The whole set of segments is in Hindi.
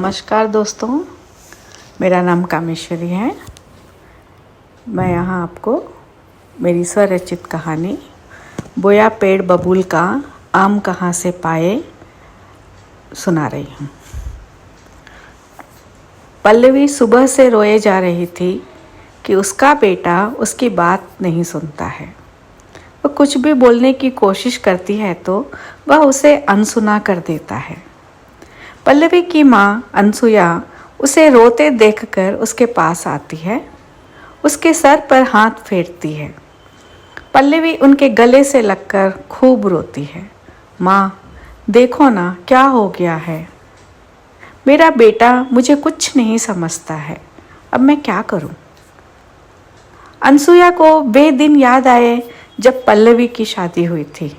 नमस्कार दोस्तों, मेरा नाम कामेश्वरी है। मैं यहाँ आपको मेरी स्वरचित कहानी बोया पेड़ बबूल का आम कहाँ से पाए सुना रही हूँ। पल्लवी सुबह से रोए जा रही थी कि उसका बेटा उसकी बात नहीं सुनता है। वह कुछ भी बोलने की कोशिश करती है तो वह उसे अनसुना कर देता है। पल्लवी की माँ अनसुया उसे रोते देखकर उसके पास आती है, उसके सर पर हाथ फेरती है। पल्लवी उनके गले से लगकर खूब रोती है। माँ, देखो ना क्या हो गया है। मेरा बेटा मुझे कुछ नहीं समझता है, अब मैं क्या करूँ। अनसुया को वे दिन याद आए जब पल्लवी की शादी हुई थी।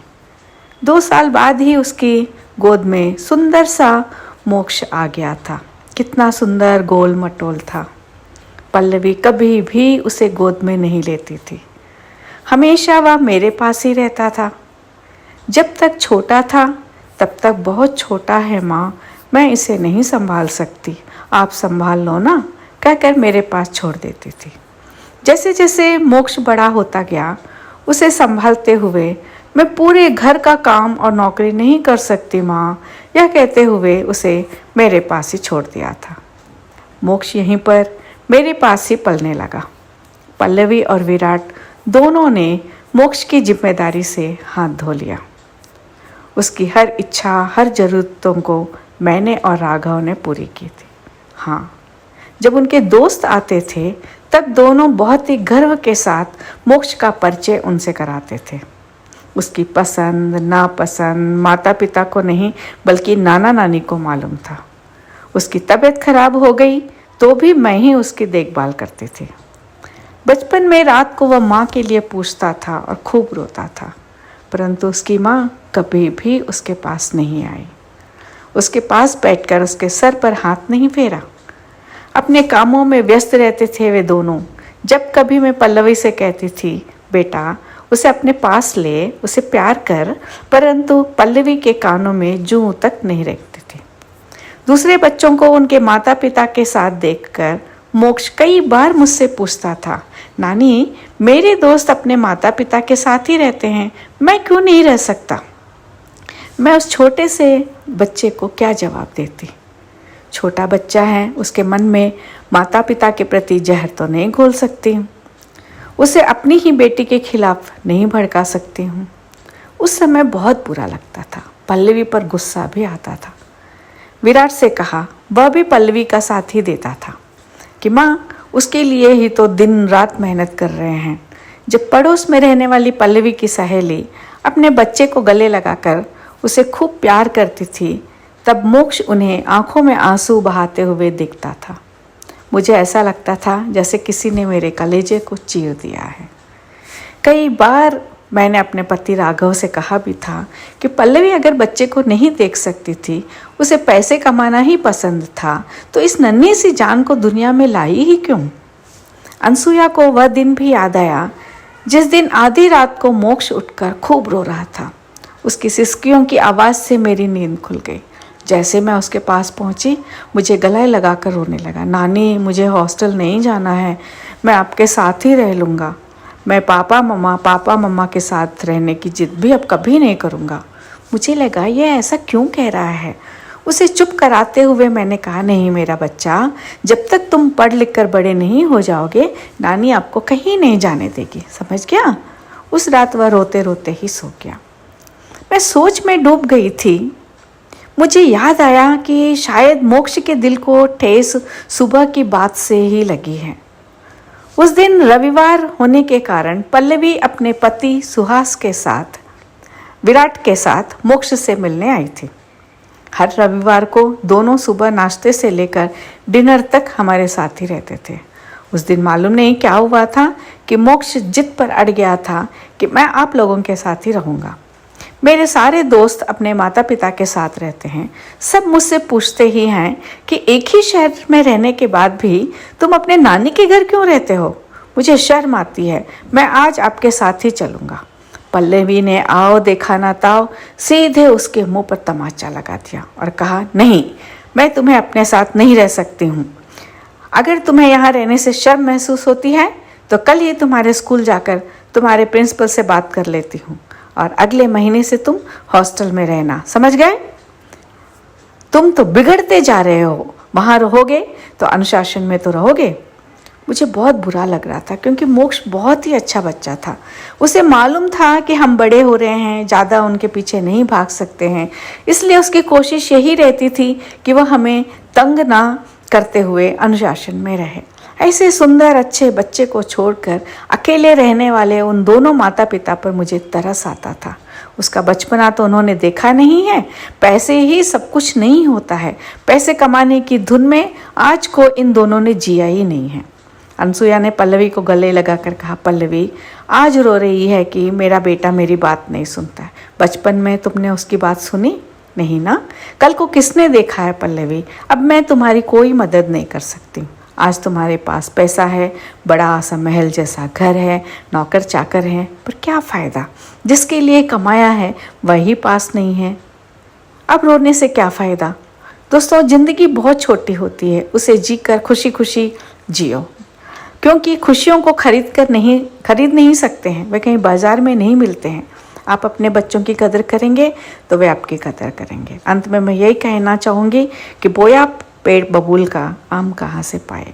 2 साल बाद ही उसकी गोद में सुंदर सा मोक्ष आ गया था। कितना सुंदर गोल मटोल था। पल्लवी कभी भी उसे गोद में नहीं लेती थी। हमेशा वह मेरे पास ही रहता था। जब तक छोटा था तब तक बहुत छोटा है माँ, मैं इसे नहीं संभाल सकती, आप संभाल लो ना, कहकर मेरे पास छोड़ देती थी। जैसे जैसे मोक्ष बड़ा होता गया, उसे संभालते हुए मैं पूरे घर का काम और नौकरी नहीं कर सकती माँ, यह कहते हुए उसे मेरे पास ही छोड़ दिया था। मोक्ष यहीं पर मेरे पास ही पलने लगा। पल्लवी और विराट दोनों ने मोक्ष की जिम्मेदारी से हाथ धो लिया। उसकी हर इच्छा, हर ज़रूरतों को मैंने और राघव ने पूरी की थी। हाँ, जब उनके दोस्त आते थे तब दोनों बहुत ही गर्व के साथ मोक्ष का परिचय उनसे कराते थे। उसकी पसंद नापसंद माता पिता को नहीं बल्कि नाना नानी को मालूम था। उसकी तबीयत खराब हो गई तो भी मैं ही उसकी देखभाल करती थी। बचपन में रात को वह माँ के लिए पूछता था और खूब रोता था, परंतु उसकी माँ कभी भी उसके पास नहीं आई। उसके पास बैठकर उसके सर पर हाथ नहीं फेरा। अपने कामों में व्यस्त रहते थे वे दोनों। जब कभी मैं पल्लवी से कहती थी, बेटा उसे अपने पास ले, उसे प्यार कर, परंतु पल्लवी के कानों में जूं तक नहीं रखती थी। दूसरे बच्चों को उनके माता पिता के साथ देखकर मोक्ष कई बार मुझसे पूछता था, नानी मेरे दोस्त अपने माता पिता के साथ ही रहते हैं, मैं क्यों नहीं रह सकता। मैं उस छोटे से बच्चे को क्या जवाब देती। छोटा बच्चा है, उसके मन में माता पिता के प्रति जहर तो नहीं घोल सकती हूँ, उसे अपनी ही बेटी के खिलाफ नहीं भड़का सकती हूँ। उस समय बहुत बुरा लगता था, पल्लवी पर गुस्सा भी आता था। विराट से कहा, वह भी पल्लवी का साथ ही देता था कि माँ उसके लिए ही तो दिन रात मेहनत कर रहे हैं। जब पड़ोस में रहने वाली पल्लवी की सहेली अपने बच्चे को गले लगाकर उसे खूब प्यार करती थी, तब मोक्ष उन्हें आंखों में आंसू बहाते हुए दिखता था। मुझे ऐसा लगता था जैसे किसी ने मेरे कलेजे को चीर दिया है। कई बार मैंने अपने पति राघव से कहा भी था कि पल्लवी अगर बच्चे को नहीं देख सकती थी, उसे पैसे कमाना ही पसंद था, तो इस नन्ही सी जान को दुनिया में लाई ही क्यों। अनसुया को वह दिन भी याद आया जिस दिन आधी रात को मोक्ष उठकर खूब रो रहा था। उसकी सिसकियों की आवाज़ से मेरी नींद खुल गई। जैसे मैं उसके पास पहुंची, मुझे गले लगाकर रोने लगा, नानी मुझे हॉस्टल नहीं जाना है, मैं आपके साथ ही रह लूँगा। मैं पापा मम्मा के साथ रहने की जिद भी अब कभी नहीं करूँगा। मुझे लगा ये ऐसा क्यों कह रहा है। उसे चुप कराते हुए मैंने कहा, नहीं मेरा बच्चा, जब तक तुम पढ़ लिख कर बड़े नहीं हो जाओगे, नानी आपको कहीं नहीं जाने देगी, समझ गया। उस रात वह रोते रोते ही सो गया। मैं सोच में डूब गई थी। मुझे याद आया कि शायद मोक्ष के दिल को ठेस सुबह की बात से ही लगी है। उस दिन रविवार होने के कारण पल्लवी अपने पति सुहास के साथ, विराट के साथ मोक्ष से मिलने आई थी। हर रविवार को दोनों सुबह नाश्ते से लेकर डिनर तक हमारे साथ ही रहते थे। उस दिन मालूम नहीं क्या हुआ था कि मोक्ष जिद पर अड़ गया था कि मैं आप लोगों के साथ ही रहूँगा। मेरे सारे दोस्त अपने माता पिता के साथ रहते हैं। सब मुझसे पूछते ही हैं कि एक ही शहर में रहने के बाद भी तुम अपने नानी के घर क्यों रहते हो। मुझे शर्म आती है, मैं आज आपके साथ ही चलूँगा। पल्लवी ने आओ देखा ना ताओ सीधे उसके मुंह पर तमाचा लगा दिया और कहा, नहीं मैं तुम्हें अपने साथ नहीं रह सकती हूँ। अगर तुम्हें यहाँ रहने से शर्म महसूस होती है तो कल ही तुम्हारे स्कूल जाकर तुम्हारे प्रिंसिपल से बात कर लेती हूँ और अगले महीने से तुम हॉस्टल में रहना, समझ गए? तुम तो बिगड़ते जा रहे हो, वहाँ रहोगे तो अनुशासन में तो रहोगे। मुझे बहुत बुरा लग रहा था क्योंकि मोक्ष बहुत ही अच्छा बच्चा था। उसे मालूम था कि हम बड़े हो रहे हैं, ज़्यादा उनके पीछे नहीं भाग सकते हैं, इसलिए उसकी कोशिश यही रहती थी कि वह हमें तंग ना करते हुए अनुशासन में रहे। ऐसे सुंदर अच्छे बच्चे को छोड़कर अकेले रहने वाले उन दोनों माता पिता पर मुझे तरस आता था। उसका बचपना तो उन्होंने देखा नहीं है। पैसे ही सब कुछ नहीं होता है। पैसे कमाने की धुन में आज को इन दोनों ने जिया ही नहीं है। अनसुया ने पल्लवी को गले लगाकर कहा, पल्लवी आज रो रही है कि मेरा बेटा मेरी बात नहीं सुनता है। बचपन में तुमने उसकी बात सुनी नहीं ना? कल को किसने देखा है पल्लवी? अब मैं तुम्हारी कोई मदद नहीं कर सकती। आज तुम्हारे पास पैसा है, बड़ा सा महल जैसा घर है, नौकर चाकर हैं, पर क्या फ़ायदा? जिसके लिए कमाया है वही पास नहीं है। अब रोने से क्या फ़ायदा? दोस्तों, ज़िंदगी बहुत छोटी होती है, उसे जीकर खुशी खुशी जियो, क्योंकि खुशियों को खरीद नहीं सकते हैं, वे कहीं बाज़ार में नहीं मिलते हैं। आप अपने बच्चों की कदर करेंगे तो वे आपकी कदर करेंगे। अंत में मैं यही कहना चाहूँगी कि बोया पेड़ बबूल का आम कहाँ से पाए।